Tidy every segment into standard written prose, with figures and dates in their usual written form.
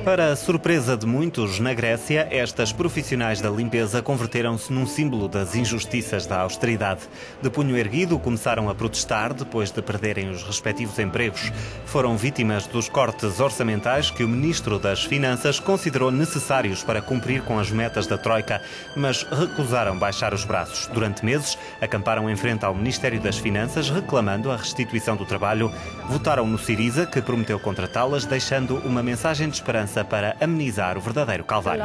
Para a surpresa de muitos, na Grécia, estas profissionais da limpeza converteram-se num símbolo das injustiças da austeridade. De punho erguido, começaram a protestar depois de perderem os respectivos empregos. Foram vítimas dos cortes orçamentais que o Ministro das Finanças considerou necessários para cumprir com as metas da Troika, mas recusaram baixar os braços. Durante meses, acamparam em frente ao Ministério das Finanças, reclamando a restituição do trabalho. Votaram no Syriza, que prometeu contratá-las, deixando uma mensagem de esperança para amenizar o verdadeiro calvário.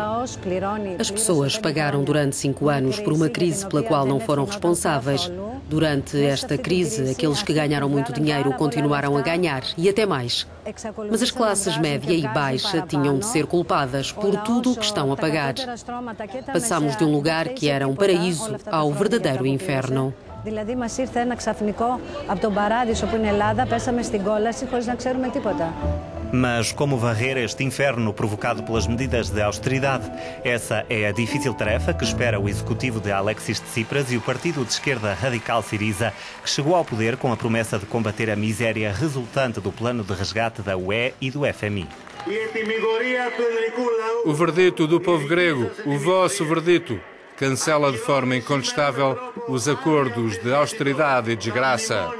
As pessoas pagaram durante 5 anos por uma crise pela qual não foram responsáveis. Durante esta crise, aqueles que ganharam muito dinheiro continuaram a ganhar, e até mais. Mas as classes média e baixa tinham de ser culpadas por tudo o que estão a pagar. Passamos de um lugar que era um paraíso ao verdadeiro inferno. Δηλαδή μας ήρθε ένα ξαφνικό από τον παράδεισο που είναι Ελλάδα, πέσαμε στην κόλαση χωρίς να ξέρουμε τίποτα. Mas como varrer este inferno provocado pelas medidas de austeridade? Essa é a difícil tarefa que espera o executivo de Alexis Tsipras e o partido de esquerda radical Syriza, que chegou ao poder com a promessa de combater a miséria resultante do plano de resgate da UE e do FMI. O verdito do povo grego, o vosso verdito, cancela de forma incontestável os acordos de austeridade e desgraça.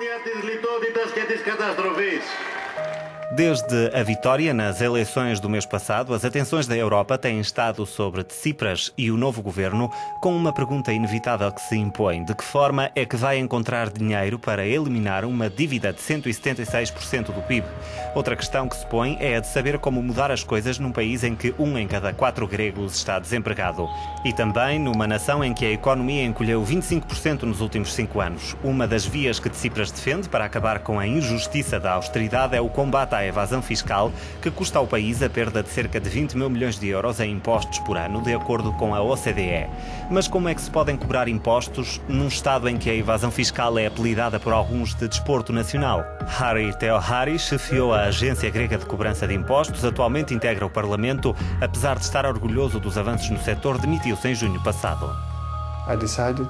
Desde a vitória nas eleições do mês passado, as atenções da Europa têm estado sobre Tsipras e o novo governo, com uma pergunta inevitável que se impõe: de que forma é que vai encontrar dinheiro para eliminar uma dívida de 176% do PIB? Outra questão que se põe é a de saber como mudar as coisas num país em que 1 em cada 4 gregos está desempregado. E também numa nação em que a economia encolheu 25% nos últimos 5 anos. Uma das vias que Tsipras defende para acabar com a injustiça da austeridade é o combate à evasão fiscal, que custa ao país a perda de cerca de 20 mil milhões de euros em impostos por ano, de acordo com a OCDE. Mas como é que se podem cobrar impostos num Estado em que a evasão fiscal é apelidada por alguns de desporto nacional? Hari Theoharis chefiou a Agência Grega de Cobrança de Impostos, atualmente integra o Parlamento. Apesar de estar orgulhoso dos avanços no setor, demitiu-se em junho passado.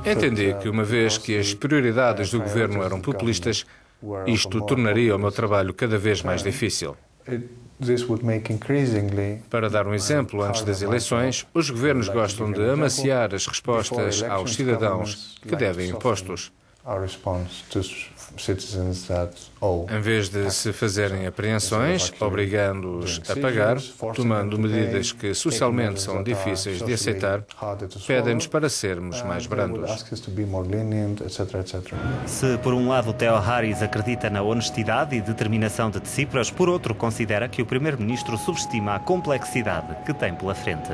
Entendi que, uma vez que as prioridades do governo eram populistas, isto tornaria o meu trabalho cada vez mais difícil. Para dar um exemplo, antes das eleições, os governos gostam de amaciar as respostas aos cidadãos que devem impostos. Em vez de se fazerem apreensões, obrigando-os a pagar, tomando medidas que socialmente são difíceis de aceitar, pedem-nos para sermos mais brandos. Se por um lado Theoharis acredita na honestidade e determinação de Tsipras, por outro considera que o primeiro-ministro subestima a complexidade que tem pela frente.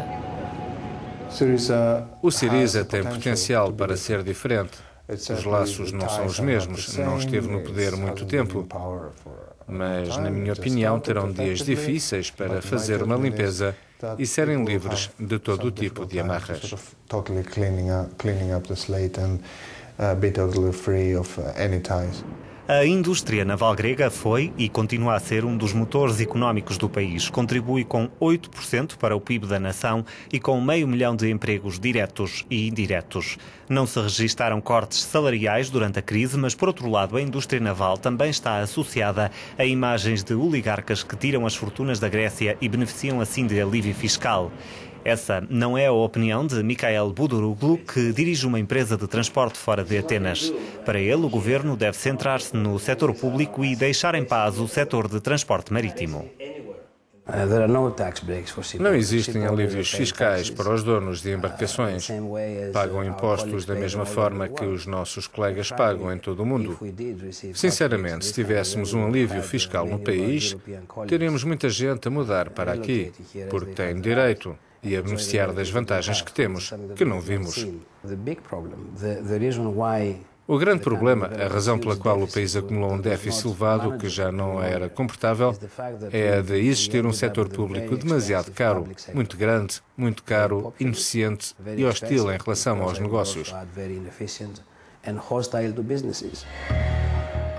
O Syriza tem potencial para ser diferente. Os laços não são os mesmos, não esteve no poder muito tempo, mas, na minha opinião, terão dias difíceis para fazer uma limpeza e serem livres de todo o tipo de amarras. A indústria naval grega foi e continua a ser um dos motores económicos do país. Contribui com 8% para o PIB da nação e com 500 mil de empregos diretos e indiretos. Não se registaram cortes salariais durante a crise, mas, por outro lado, a indústria naval também está associada a imagens de oligarcas que tiram as fortunas da Grécia e beneficiam assim de alívio fiscal. Essa não é a opinião de Mikhail Buduruglu, que dirige uma empresa de transporte fora de Atenas. Para ele, o governo deve centrar-se no setor público e deixar em paz o setor de transporte marítimo. Não existem alívios fiscais para os donos de embarcações. Pagam impostos da mesma forma que os nossos colegas pagam em todo o mundo. Sinceramente, se tivéssemos um alívio fiscal no país, teríamos muita gente a mudar para aqui, porque têm direito e a beneficiar das vantagens que temos, que não vimos. O grande problema, a razão pela qual o país acumulou um déficit elevado que já não era comportável, é a de existir um setor público demasiado caro, muito grande, muito caro, ineficiente e hostil em relação aos negócios.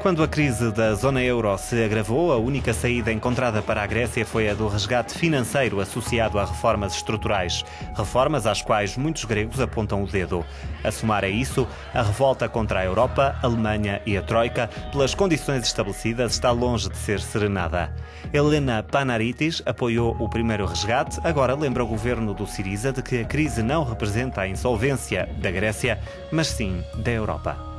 Quando a crise da zona euro se agravou, a única saída encontrada para a Grécia foi a do resgate financeiro associado a reformas estruturais. Reformas às quais muitos gregos apontam o dedo. A somar a isso, a revolta contra a Europa, a Alemanha e a Troika, pelas condições estabelecidas, está longe de ser serenada. Elena Panaritis apoiou o primeiro resgate, agora lembra o governo do Syriza de que a crise não representa a insolvência da Grécia, mas sim da Europa.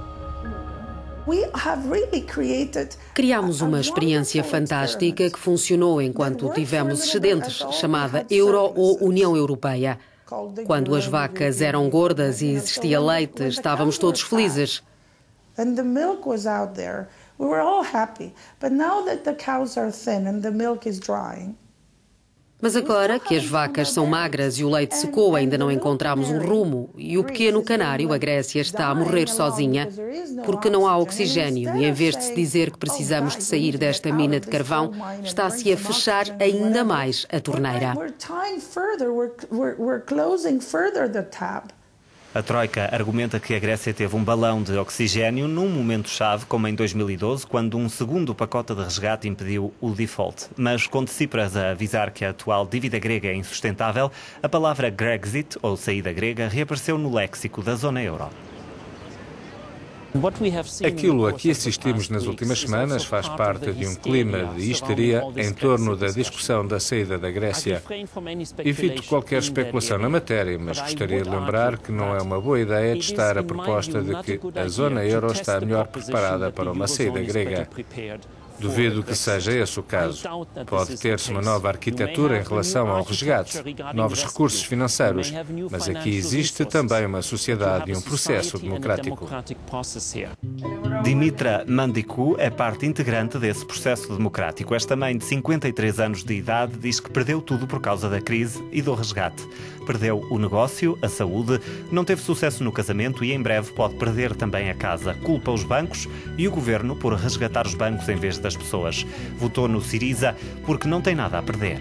Criámos uma experiência fantástica que funcionou enquanto tivemos excedentes, chamada Euro ou União Europeia. Quando as vacas eram gordas e existia leite, estávamos todos felizes. Mas agora que as vacas são magras e o leite secou, ainda não encontramos um rumo. E o pequeno canário, a Grécia, está a morrer sozinha porque não há oxigênio. E em vez de se dizer que precisamos de sair desta mina de carvão, está-se a fechar ainda mais a torneira. A Troika argumenta que a Grécia teve um balão de oxigênio num momento-chave, como em 2012, quando um segundo pacote de resgate impediu o default. Mas com Tsipras a avisar que a atual dívida grega é insustentável, a palavra Grexit, ou saída grega, reapareceu no léxico da zona euro. Aquilo a que assistimos nas últimas semanas faz parte de um clima de histeria em torno da discussão da saída da Grécia. Evito qualquer especulação na matéria, mas gostaria de lembrar que não é uma boa ideia testar a proposta de que a zona euro está melhor preparada para uma saída grega. Duvido que seja esse o caso. Pode ter-se uma nova arquitetura em relação ao resgate, novos recursos financeiros, mas aqui existe também uma sociedade e um processo democrático. Dimitra Mandiku é parte integrante desse processo democrático. Esta mãe de 53 anos de idade diz que perdeu tudo por causa da crise e do resgate. Perdeu o negócio, a saúde, não teve sucesso no casamento e em breve pode perder também a casa. Culpa os bancos e o governo por resgatar os bancos em vez das pessoas. Votou no Syriza porque não tem nada a perder.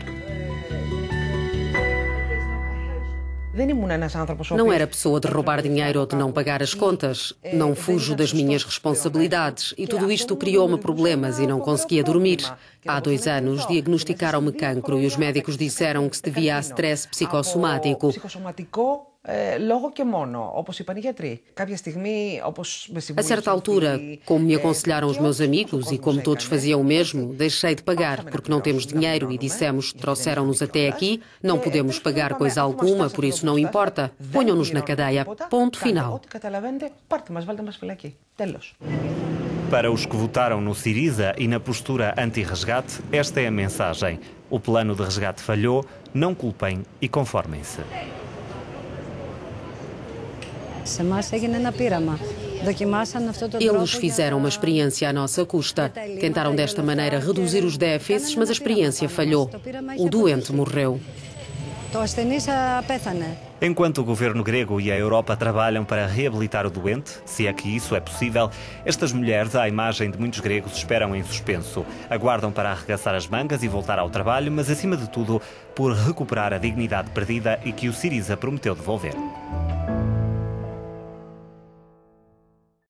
Não era pessoa de roubar dinheiro ou de não pagar as contas. Não fujo das minhas responsabilidades. E tudo isto criou-me problemas e não conseguia dormir. Há 2 anos diagnosticaram-me cancro e os médicos disseram que se devia a stress psicossomático. A certa altura, como me aconselharam os meus amigos e como todos faziam o mesmo, deixei de pagar porque não temos dinheiro e dissemos, trouxeram-nos até aqui, não podemos pagar coisa alguma, por isso não importa, ponham-nos na cadeia, ponto final. Para os que votaram no Syriza e na postura anti-resgate, esta é a mensagem. O plano de resgate falhou, não culpem e conformem-se. Eles fizeram uma experiência à nossa custa. Tentaram desta maneira reduzir os déficits, mas a experiência falhou. O doente morreu. Enquanto o governo grego e a Europa trabalham para reabilitar o doente, se é que isso é possível, estas mulheres, à imagem de muitos gregos, esperam em suspenso. Aguardam para arregaçar as mangas e voltar ao trabalho, mas acima de tudo, por recuperar a dignidade perdida e que o Syriza prometeu devolver.